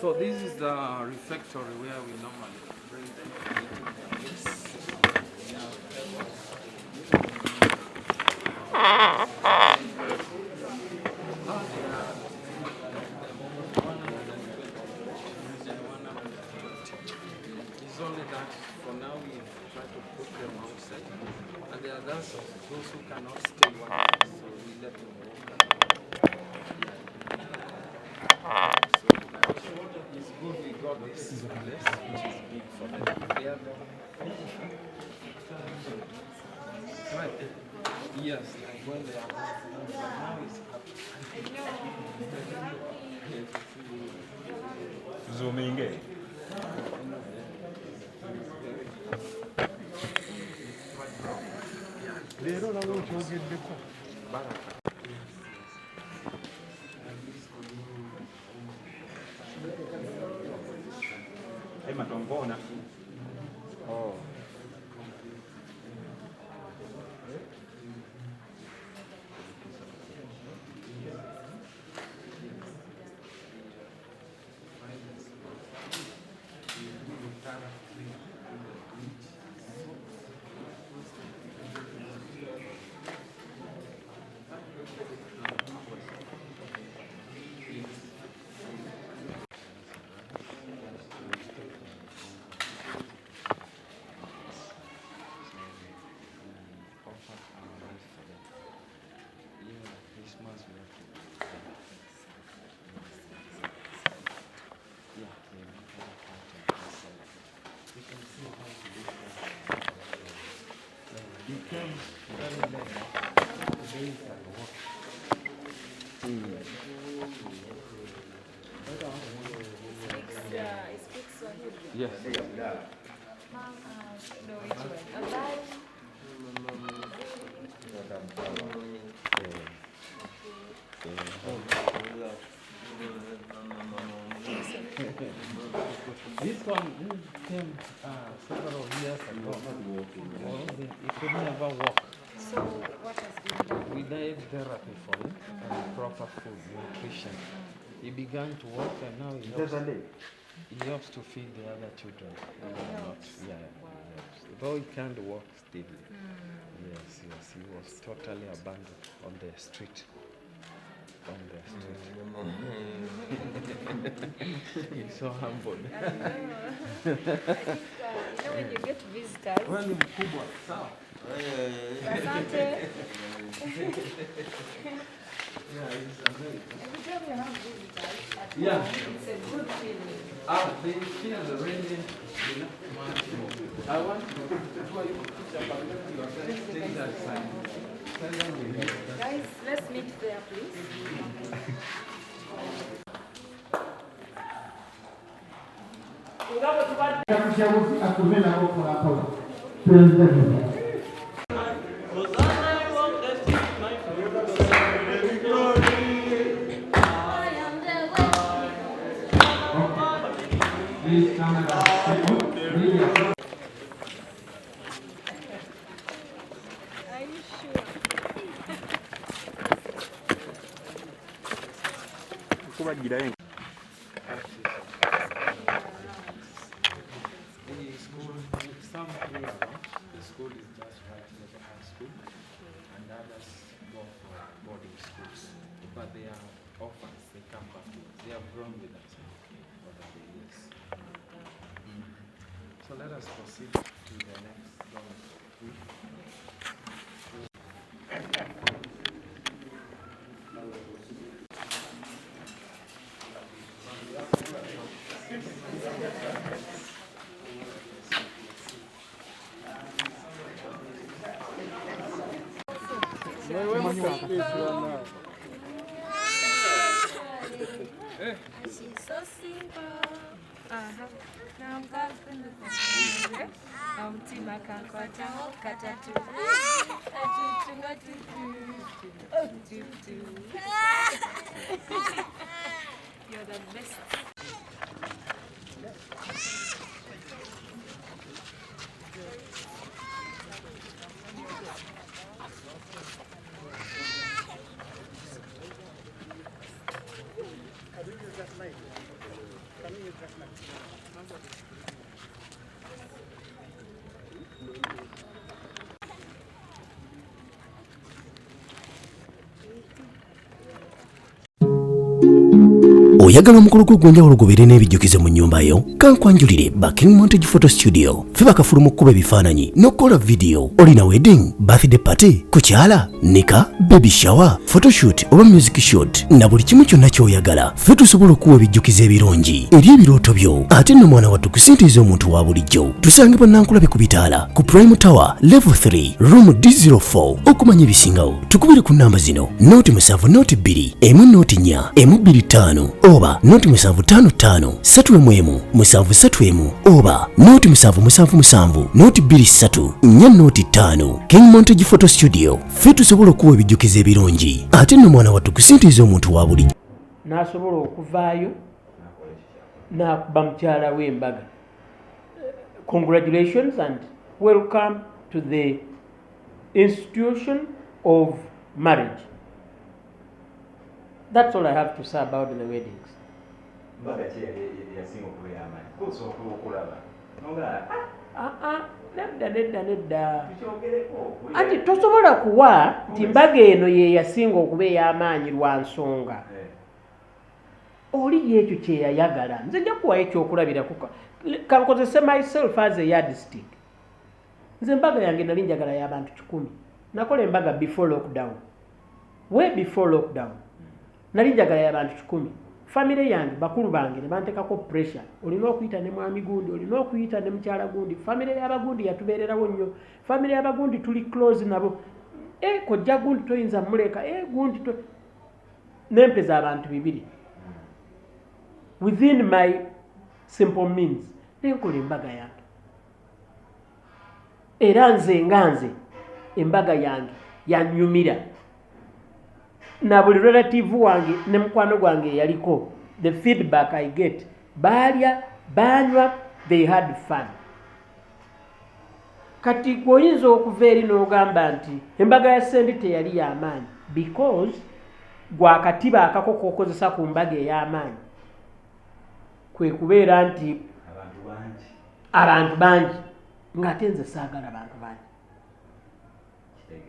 So this is the refectory where we normally bring them to eat their meals. It's only that for now we try to put them outside. And there are those who cannot stay one day, so we let them walk around. It's good we got this place, which is big for them. They are right. Yes, like when they are now it's zooming in. Rero nabo cyogeddeko baraka. Ema tombona. Oh. Yes. This one came several years ago. He could never walk. So what has been done? We did therapy for him and proper food, nutrition. He began to walk and now he helps to feed the other children. He helps. Though he can't walk steadily. Yes, he was totally abandoned on the street. He's so humbled. I think, when you get visitors, Asante. Every time you have visitors at home, it's a good feeling. They feel the radiant, much more. I want to show you a picture, but let you take that side. Guys, let's meet there, please. Please come Are you sure? Kubagirayo. The school is just right near the high school, and others go for boarding schools. But they are orphans, they come back to us. They have grown with us over the years. So let us proceed to the next door. She's so simple. Now I'm going to Mtima kakwata katatu. You're the best. Oyagala omukolo gw'ogwenjawulo gubeere n'ebijjukize mu nnyumba yo? Kankwanjulire ba King Montage Photo Studio. Ffe bakafulu mu kkuba ebifaananyi n'okukola vidiyo. Olina wedding, birthday party, kukyala, nika, baby shower, photoshoot oba music shoot na buli kimu kyonna ky'oyagala. Ffe tusobola okuwa ebijjukize ebirungi eri ebirooto byo. Ate nno mwana wattu kusintiiza omuntu wa bulijjo. Tusange Bannankulabe ku Bitaala ku Prime Tower Level 3 Room D04. Okumanya ebisingawo tukubire ku nnamba zino: 0702 104 125 oba 0755 311 731 oba 0777 223 405. King Montage Photo Studio. Ffe tusobola okuwa ebijjukize ebirungi ate nno mwana wattu kusintiiza omuntu wa bulijjo. N'asobola okuvaayo n'akuba mukyala w'embaga. Congratulations and welcome to the institution of marriage. That's all I have to say about the weddings. Nedda. Ati tosobola kuwa nti mbaga eno ye yasinga okuba ey'amaanyi lwa nsonga. Oli ekyo kye yayagala. Nze nja kuwayo ekyokulabirako. Kankozese myself as a yardstick. Nze embaga yange nali njagala y'abantu 100. Nakola embaga before lockdown. Way before lockdown. Nali njagala y'abantu 100. Family yange bakulu bange ne bantekako pressure. Olina okuyita ne mwami gundi, olina okuyita ne mukyala gundi. Family y'abagundi yatubeererawo nnyo. Family y'abagundi tuli close nabo. Kojja gundi toyinza muleka. Gundi to nempeza abantu 2. Within my simple means. Nenkola embaga yange. Era nze embaga yange yanyumira. Na buli relative wange ne mukwano gwange yaliko, the feedback I get, balya banywa, they had fun. Kati oyinza okuva eri n'ogamba nti embaga ya Sendi teyali y'amaanyi because gwakatiba akako k'okozesa ku mbaga ey'amaanyi kwe kubeera nti abantu bangi ng'ate nze saagala abantu bangi.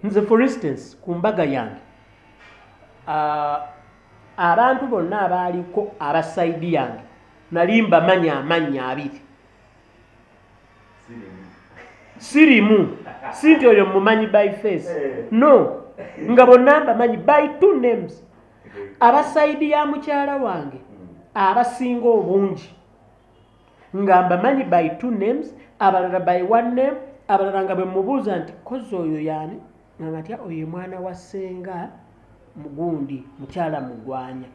Nze for instance ku mbaga yange abantu bonna abaaliko abasaidi yange nali mbamanya amannya 2. Sirimu si nti oyo mumanyi by face, no, nga bonna mbamanyi by 2 names. Abasaidi ya mukyala wange abasinga obungi nga mbamanyi by 2 names, abalala by 1 name, abalala nga bwe mubuuza nti kozi oyo yaani, nga matya oyo mwana wa Ssenga Mugundi mukyala Mugwanya.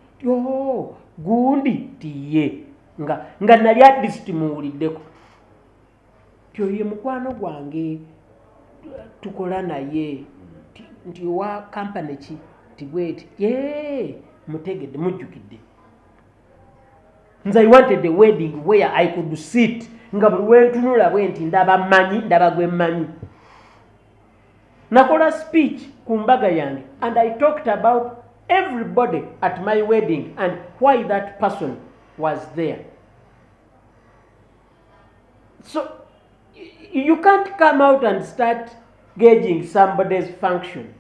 Gundi tiye nga nali at least muwuliddeko tyoye mukwano gwange tukola naye nti wa company ki tigweti mutegedde mujjukidde. Nze I wanted a wedding where I could sit nga buli wentunula bwe nti ndaba gwe mmanyi. Nakola speech ku mbaga yange and I talked about everybody at my wedding and why that person was there. So you can't come out and start gauging somebody's function.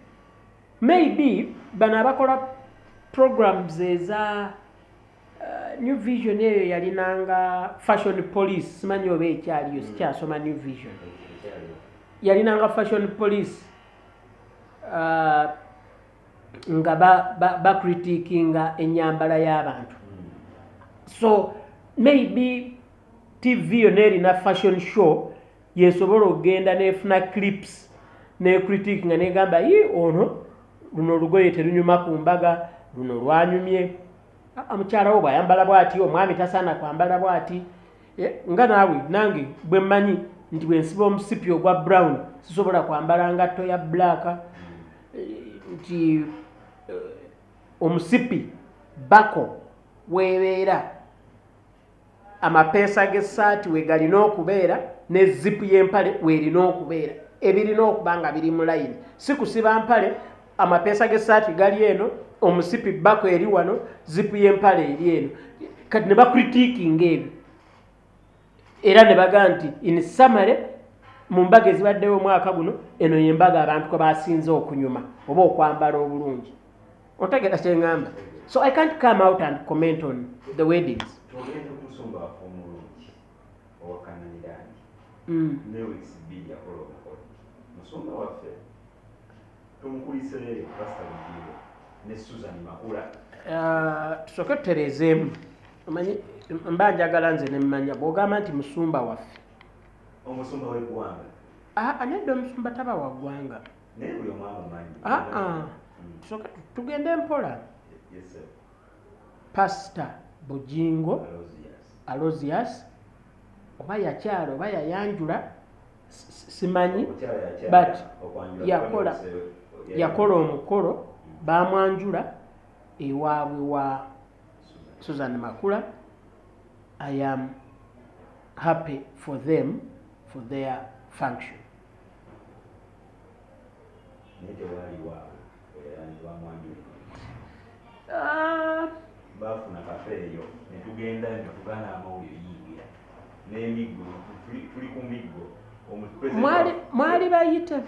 Maybe bana bakola programs eza New Vision eyo yalinanga Fashion Police, simanyi oba ekyaliyo sikyasoma New Vision. Yalinanga Fashion Police nga ba critiquinga enyambala y'abantu. So maybe TV erina fashion show yesobola okugenda nefuna clips ne critiquinga negamba ono luno olugoye terunyuma ku mbaga, luno lwanyumye, omukyala wo bw'ayambala bw'ati, omwami tasaana kwambala bw'ati. Nga naawe nange bwe mmanyi nti bwe nsiba omusipi ogwa brown sisobola kwambala ngatto ya black, nti omusipi bako weebeera amapeesa g'essaati we galina okubeera ne zipu y'empale weerina okubeera, ebirina okuba nga biri mu layini, si kusiba mpale amapeesa g'essaati gali eno, omusipi bako eri wano, zipu y'empale eri eno. kati ne bakritiikinga ebyo era ne bagaa nti in summary mu mbaga ezibaddewo omwaka guno eno yembaga abantu kwe basinze okunyuma oba okwambala obulungi otegera kyeŋŋamba. So I can't come out and comment on the weddings. Tugende kusumba omulungi owakananirani Lewis B yakola omukolo musumba waffe tumukuliseeyo Pastor Bugingo ne Susan Makula. Tusooke tutereezeemu omanyi mba njagala nze ne mmanya bw'ogamba nti musumba waffe omusumba w'eggwanga nedda omusumba taba wa ggwanga naye buli omwami omanyi tusooke tugende mpola. Pastor Bugingo Alozias oba yakyala oba yayanjula simanyi but yakola omukolo bamwanjula ewaabwe wa Susan Makula. I am happy for them for their function. Bafuna kafeeyo ne tugenda ne tugana amawulire yingira n'emiggo tuli ku miggo mwali bayite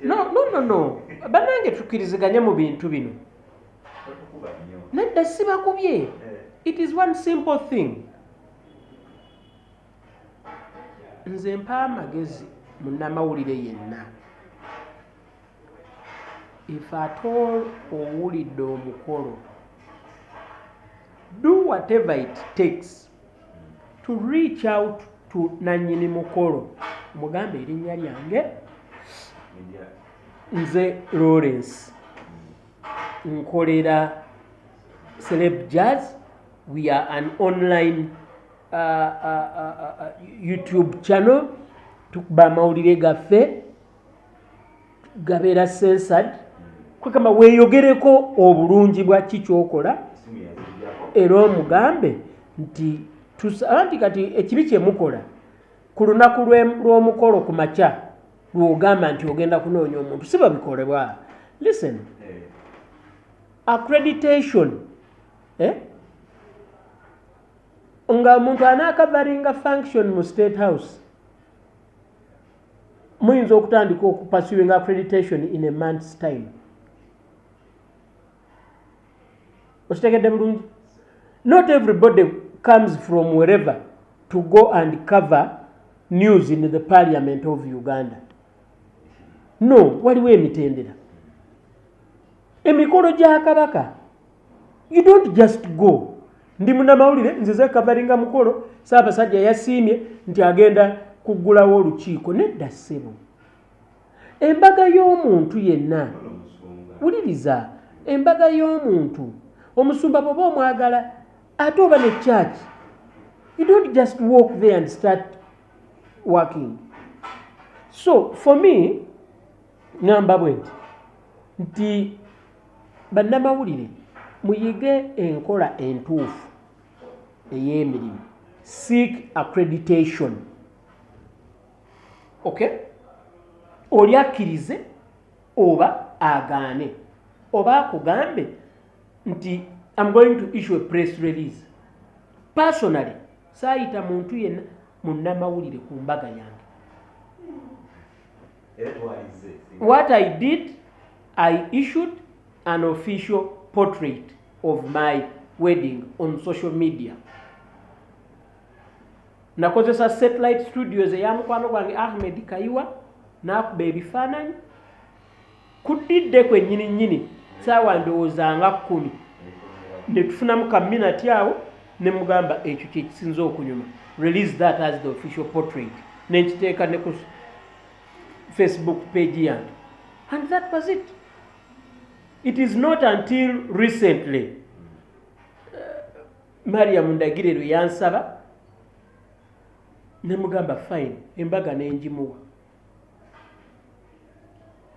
no bannange tukkiriziganye mu bintu bino nedda sibakubye. It is one simple thing. Nze mpa amagezi munnamawulire yenna if at all owulidde omukolo do whatever it takes to reach out to nannyini mukolo mugambe erinnya lyange nze Lawrence nkolera Celeb Jazz. We are an online YouTube channel. Tukuba amawulire gaffe gabeera censored kwekama weeyogereko obulungi bwa kikyokola era omugambe nti anti kati ekibi kyemukola ku lunaku lw'omukolo ku makya lwogamba nti ogenda kunoonya omuntu si babikolebwa. Listen, accreditation nga omuntu anaakavaringa function mu State House muyinza okutandika okupursuing accreditation in a month's time. Okitegedde bulungi? Not everybody comes from wherever to go and cover news in the Parliament of Uganda. No, waliwo emitendera emikolo gya Kabaka. You don't just go. Ndi munnamawulire nzize kavaringa mukolo Ssaabasajja yasiimye nti agenda kuggulawo olukiiko. Nedda ssebo, embaga y'omuntu yenna, wuliriza, embaga y'omuntu omusumba bw'oba omwagala ate oba ne church, you don't just walk there and start working. So for me ngamba bwe nti bannamawulire muyige enkola entuufu ey'emirimu. Seek accreditation. Okay? Oli akkirize oba agaane oba akugambe nti I'm going to issue a press release. Personally, saayita muntu yenna munnamawulire ku mbaga yange. What I did, I issued an official portrait of my wedding on social media. Nakozesa satellite studios eya mukwano gwange Ahmed Kayiwa nakuba ebifaananyi kudidde kwennyini saawa ndowooza nga 10 ne tufunamu ka minute awo ne mugamba ekyo kye kisinze okunyuma. Release that as the official portrait. Ne nkiteeka ne ku Facebook page yange. And that was it. It is not until recently Mariam Ndagire lwe yansaba ne mugamba fine embaga n'enjimuwa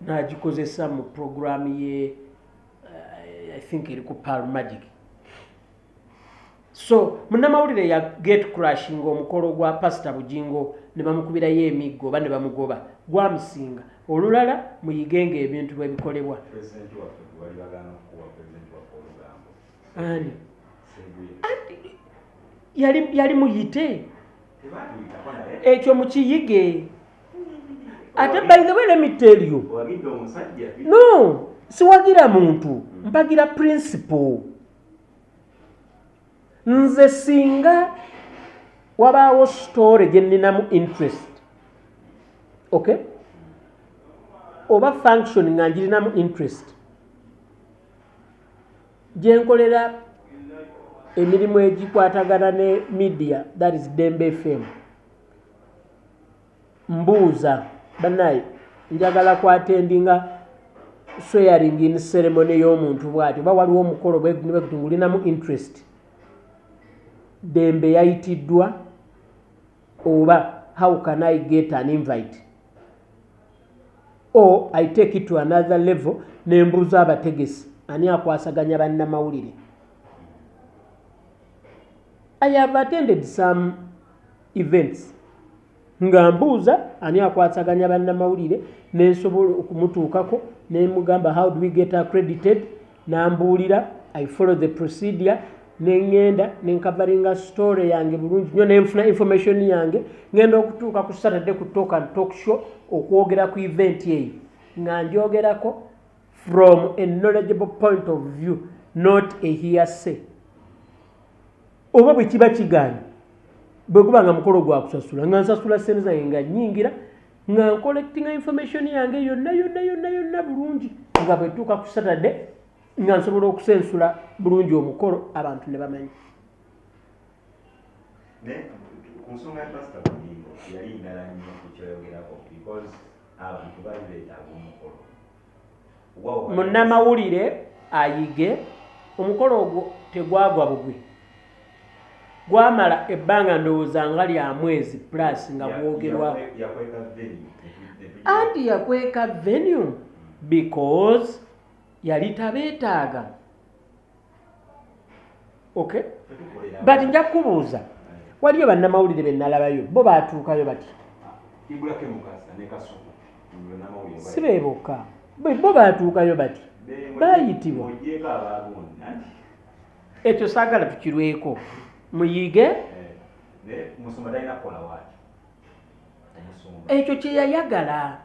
n'agikozesa mu program ye I think eri ku Pearl Magic. So munnamawulire ya get crashing omukolo gwa Pastor Bugingo ne bamukubirayo emiggo oba ne bamugoba gwamusinga olulala muyigenga ebintu bwe bikolebwa. President waffe wali bagana okuwa president waffe olugambo. Ani yali muyite Tebatuyitako naye. ekyo mukiyige. Ate by the way let me tell you, Wagidde omusajja. no siwagira muntu mpagira principle. Nze singa wabaawo story gye nninamu interest, okay, oba function nga njirinamu interest, gye nkolera emirimu egikwatagana ne media, that is Dembe FM, mbuuza banaye njagala kwatendinga swearing in ceremony y'omuntu bw'atyo oba waliwo omukolo bwekuti ngulinamu interest, Dembe yayitiddwa oba how can I get an invite, or I take it to another level nembuuza abategesi ani akwasaganya bannamawulire. I have attended some events nga mbuuza ani akwasaganya bannamawulire nensobola okumutuukako nemugamba how do we get accredited, nambuulira I follow the procedure, nengenda nenkavaringa story yange bulungi nnyo nenfuna information yange, ngenda okutuuka ku Saturday ku talk and talk show okwogera ku event eyo nga njogerako from a knowledgeable point of view, not a hearsay. Oba bwe kiba kigaanye bwe guba nga mukolo gwa kusasula nga nsasula ssente zange nga nnyingira nga ncollectinga information yange yonna bulungi nga bwe tuuka ku Saturday nga nsobola okusensula bulungi omukolo abantu ne bamanyi. Ku nsonga ya Pastor Bulimbo yali ndala nnyo ku kyoyogerako because abantu bali beetaaga omukolo. Munnamawulire ayige omukolo ogwo tegwagwa bugwi, gwamala ebbanga ndowooza nga lya mwezi plus nga gwogerwako. Anti yakweka venue because yali tabeetaaga. Okay, but nja kubuuza waliyo bannamawulire be nalabayo bo baatuukayo bati si be bokka bo baatuukayo bati baayitibwa. Ekyo saagala tukirweko muyige ekyo kye yayagala.